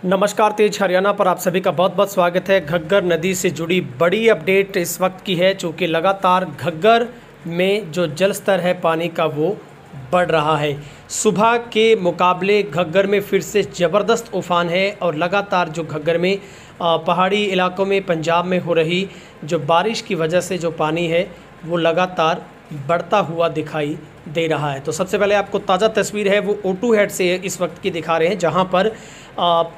नमस्कार, तेज हरियाणा पर आप सभी का बहुत बहुत स्वागत है। घग्गर नदी से जुड़ी बड़ी अपडेट इस वक्त की है, चूँकि लगातार घग्गर में जो जल स्तर है पानी का वो बढ़ रहा है। सुबह के मुकाबले घग्गर में फिर से ज़बरदस्त उफान है और लगातार जो घग्गर में पहाड़ी इलाकों में पंजाब में हो रही जो बारिश की वजह से जो पानी है वो लगातार बढ़ता हुआ दिखाई दे रहा है। तो सबसे पहले आपको ताज़ा तस्वीर है वो O2 हेड से इस वक्त की दिखा रहे हैं, जहां पर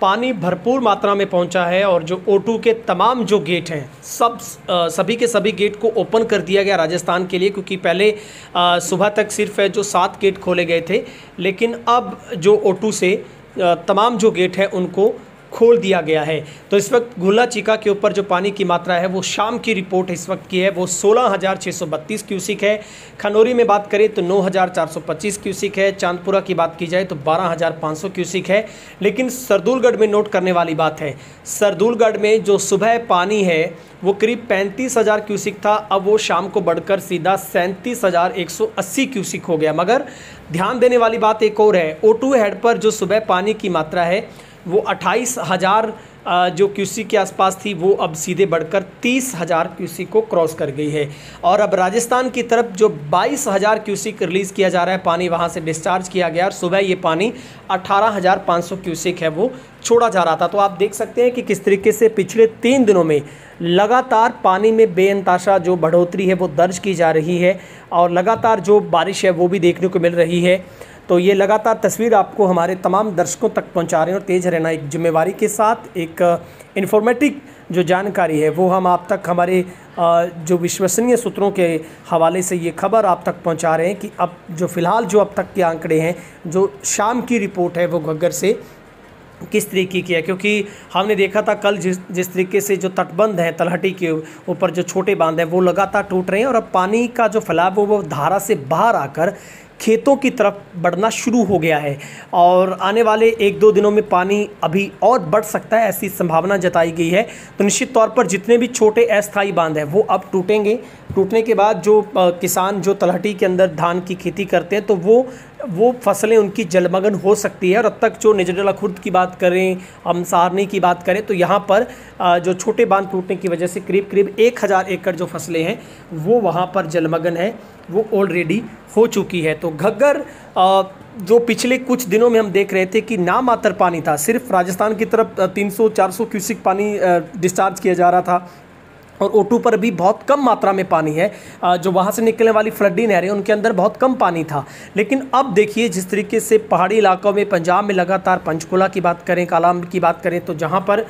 पानी भरपूर मात्रा में पहुंचा है और जो O2 के तमाम जो गेट हैं सभी के सभी गेट को ओपन कर दिया गया राजस्थान के लिए, क्योंकि पहले सुबह तक सिर्फ जो 7 गेट खोले गए थे, लेकिन अब जो O2 से तमाम जो गेट हैं उनको खोल दिया गया है। तो इस वक्त गुल्ला चीका के ऊपर जो पानी की मात्रा है वो शाम की रिपोर्ट इस वक्त की है वो 16,632 क्यूसिक है। खनौरी में बात करें तो 9,425 क्यूसिक है। चांदपुरा की बात की जाए तो 12,500 क्यूसिक है। लेकिन सरदूलगढ़ में नोट करने वाली बात है, सरदूलगढ़ में जो सुबह पानी है वो करीब 35,000 क्यूसिक था, अब वो शाम को बढ़कर सीधा 37,180 क्यूसिक हो गया। मगर ध्यान देने वाली बात एक और है, O2 हेड पर जो सुबह पानी की मात्रा है वो 28,000 जो क्यूसिक के आसपास थी वो अब सीधे बढ़कर 30,000 क्यूसिक को क्रॉस कर गई है। और अब राजस्थान की तरफ जो 22,000 क्यूसिक रिलीज़ किया जा रहा है पानी, वहाँ से डिस्चार्ज किया गया और सुबह ये पानी 18,500 क्यूसिक है वो छोड़ा जा रहा था। तो आप देख सकते हैं कि किस तरीके से पिछले 3 दिनों में लगातार पानी में बेअंताशा जो बढ़ोतरी है वो दर्ज की जा रही है और लगातार जो बारिश है वो भी देखने को मिल रही है। तो ये लगातार तस्वीर आपको हमारे तमाम दर्शकों तक पहुंचा रहे हैं और तेज हरियाणा एक जिम्मेवारी के साथ एक इन्फॉर्मेटिव जो जानकारी है वो हम आप तक हमारे जो विश्वसनीय सूत्रों के हवाले से ये खबर आप तक पहुंचा रहे हैं कि अब जो फ़िलहाल जो अब तक के आंकड़े हैं, जो शाम की रिपोर्ट है वो घग्गर से किस तरीके की है। क्योंकि हमने देखा था कल जिस तरीके से जो तटबंध है तलहटी के ऊपर जो छोटे बांध हैं वो लगातार टूट रहे हैं और अब पानी का जो फैलाव वो धारा से बाहर आकर खेतों की तरफ बढ़ना शुरू हो गया है और आने वाले 1-2 दिनों में पानी अभी और बढ़ सकता है, ऐसी संभावना जताई गई है। तो निश्चित तौर पर जितने भी छोटे अस्थायी बांध हैं वो अब टूटेंगे। टूटने के बाद जो किसान जो तलहटी के अंदर धान की खेती करते हैं तो वो फसलें उनकी जलमग्न हो सकती है। और अब तक जो निजडला खुर्द की बात करें, हम सारनी की बात करें तो यहाँ पर जो छोटे बांध टूटने की वजह से करीब 1,000 एकड़ जो फसलें हैं वो वहाँ पर जलमग्न है, वो ऑलरेडी हो चुकी है। तो घग्गर जो पिछले कुछ दिनों में हम देख रहे थे कि नामात्र पानी था, सिर्फ राजस्थान की तरफ 300-400 क्यूसिक पानी डिस्चार्ज किया जा रहा था और O2 पर भी बहुत कम मात्रा में पानी है। जो वहाँ से निकलने वाली फ्लडी नहरें उनके अंदर बहुत कम पानी था। लेकिन अब देखिए जिस तरीके से पहाड़ी इलाकों में पंजाब में लगातार पंचकुला की बात करें, कालाम की बात करें तो जहाँ पर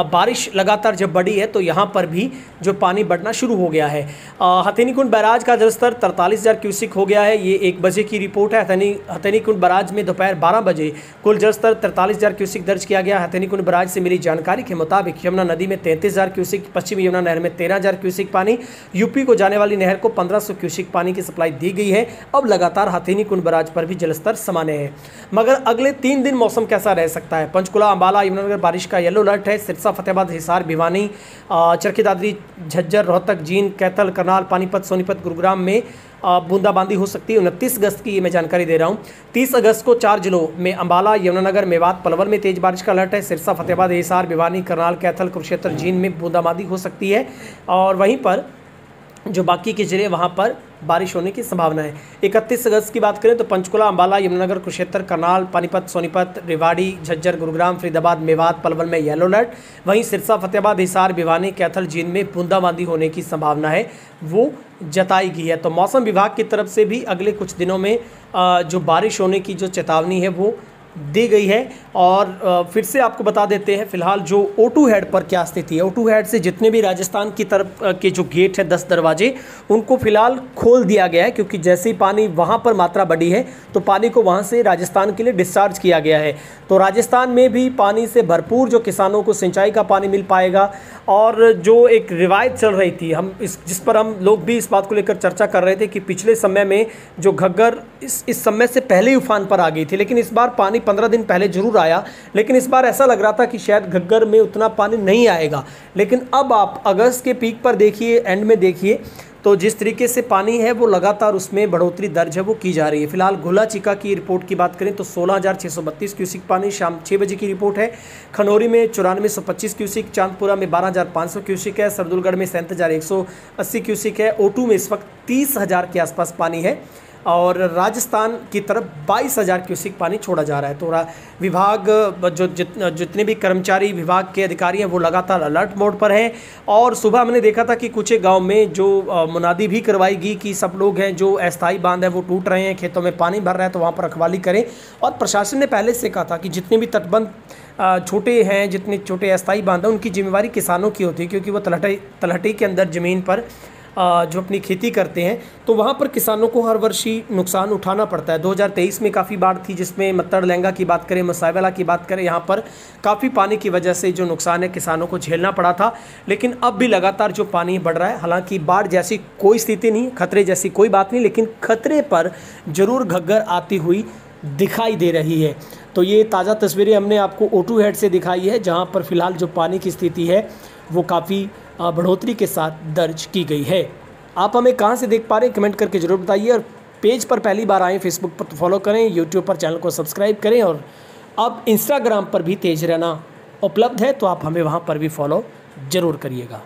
बारिश लगातार जब बढ़ी है तो यहाँ पर भी जो पानी बढ़ना शुरू हो गया है। हथेनीकुंड बैराज का जलस्तर 43,000 क्यूसिक हो गया है। ये 1 बजे की रिपोर्ट है। हथेनीकुंड बैराज में दोपहर 12 बजे कुल जलस्तर 43,000 क्यूसिक दर्ज किया गया। हथेनीकुंड बैराज से मिली जानकारी के मुताबिक यमुना नदी में 33,000 क्यूसिक, पश्चिमी यमुना नहर में 13,000 क्यूसिक पानी, यूपी को जाने वाली नहर को 1,500 क्यूसिक पानी की सप्लाई दी गई है। अब लगातार हथेनीकुंड बैराज पर भी जलस्तर सामान्य है। मगर अगले 3 दिन मौसम कैसा रह सकता है? पंचकुला, अंबाला, यमुनानगर बारिश का येलो अलर्ट है। सिरसा, फतेहाबाद, हिसार, भिवानी, चरखी दादरी, झज्जर, रोहतक, जींद, कैथल, करनाल, पानीपत, सोनीपत, गुरुग्राम में बूंदाबांदी हो सकती है। 29 अगस्त की मैं जानकारी दे रहा हूँ। 30 अगस्त को 4 जिलों में अंबाला, यमुनानगर, मेवात, पलवल में तेज बारिश का अलर्ट है। सिरसा, फतेहाबाद, हिसार, भिवानी, करनाल, कैथल, कुरुक्षेत्र, जींद में बूंदाबांदी हो सकती है और वहीं पर जो बाकी के ज़िले वहाँ पर बारिश होने की संभावना है। 31 अगस्त की बात करें तो पंचकुला, अंबाला, यमुनानगर, कुरुक्षेत्र, करनाल, पानीपत, सोनीपत, रेवाड़ी, झज्जर, गुरुग्राम, फरीदाबाद, मेवात, पलवल में येलो अलर्ट। वहीं सिरसा, फतेहाबाद, हिसार, भिवानी, कैथल, जींद में बूंदाबांदी होने की संभावना है वो जताई गई है। तो मौसम विभाग की तरफ से भी अगले कुछ दिनों में जो बारिश होने की जो चेतावनी है वो दी गई है। और फिर से आपको बता देते हैं फिलहाल जो O2 हेड पर क्या स्थिति है। O2 हेड से जितने भी राजस्थान की तरफ के जो गेट है 10 दरवाजे उनको फिलहाल खोल दिया गया है, क्योंकि जैसे ही पानी वहाँ पर मात्रा बढ़ी है तो पानी को वहाँ से राजस्थान के लिए डिस्चार्ज किया गया है। तो राजस्थान में भी पानी से भरपूर जो किसानों को सिंचाई का पानी मिल पाएगा। और जो एक रिवायत चल रही थी जिस पर हम लोग भी इस बात को लेकर चर्चा कर रहे थे कि पिछले समय में जो घग्गर इस समय से पहले ही उफान पर आ गई थी, लेकिन इस बार पानी 15 दिन पहले जरूर आया, लेकिन इस बार ऐसा लग रहा था कि शायद घग्गर में उतना पानी नहीं आएगा। लेकिन अब आप अगस्त के पीक पर देखिए, एंड में देखिए तो जिस तरीके से पानी है वो लगातार उसमें बढ़ोतरी दर्ज है वो की जा रही है। फिलहाल घुला चिका की रिपोर्ट की बात करें तो 16,632 क्यूसिक पानी शाम 6 बजे की रिपोर्ट है। खनौरी में 9425 क्यूसिक, चांदपुरा में 12,500 क्यूसिक है, सरदुलगढ़ में 37,180 क्यूसिक है। O2 में इस वक्त 30,000 के आसपास पानी है और राजस्थान की तरफ 22,000 क्यूसिक पानी छोड़ा जा रहा है। तो विभाग जितने भी कर्मचारी विभाग के अधिकारी हैं वो लगातार अलर्ट मोड पर हैं। और सुबह हमने देखा था कि कुछ गांव में जो मुनादी भी करवाई गई कि सब लोग हैं जो अस्थायी बांध है वो टूट रहे हैं, खेतों में पानी भर रहा है, तो वहाँ पर रखवाली करें। और प्रशासन ने पहले से कहा था कि जितने भी तटबंध छोटे हैं, जितने छोटे अस्थायी बांध हैं, उनकी जिम्मेवारी किसानों की होती है, क्योंकि वो तलहटी के अंदर ज़मीन पर जो अपनी खेती करते हैं तो वहाँ पर किसानों को हर वर्ष ही नुकसान उठाना पड़ता है। 2023 में काफ़ी बाढ़ थी जिसमें मत्तड़ लहंगा की बात करें, मसाइवाला की बात करें, यहाँ पर काफ़ी पानी की वजह से जो नुकसान है किसानों को झेलना पड़ा था। लेकिन अब भी लगातार जो पानी बढ़ रहा है, हालांकि बाढ़ जैसी कोई स्थिति नहीं, खतरे जैसी कोई बात नहीं, लेकिन खतरे पर ज़रूर घग्गर आती हुई दिखाई दे रही है। तो ये ताज़ा तस्वीरें हमने आपको O2 हेड से दिखाई है, जहाँ पर फ़िलहाल जो पानी की स्थिति है वो काफ़ी बढ़ोतरी के साथ दर्ज की गई है। आप हमें कहाँ से देख पा रहे हैं कमेंट करके ज़रूर बताइए। और पेज पर पहली बार आएँ, फेसबुक पर तो फॉलो करें, यूट्यूब पर चैनल को सब्सक्राइब करें और अब इंस्टाग्राम पर भी तेज रहना उपलब्ध है, तो आप हमें वहाँ पर भी फॉलो ज़रूर करिएगा।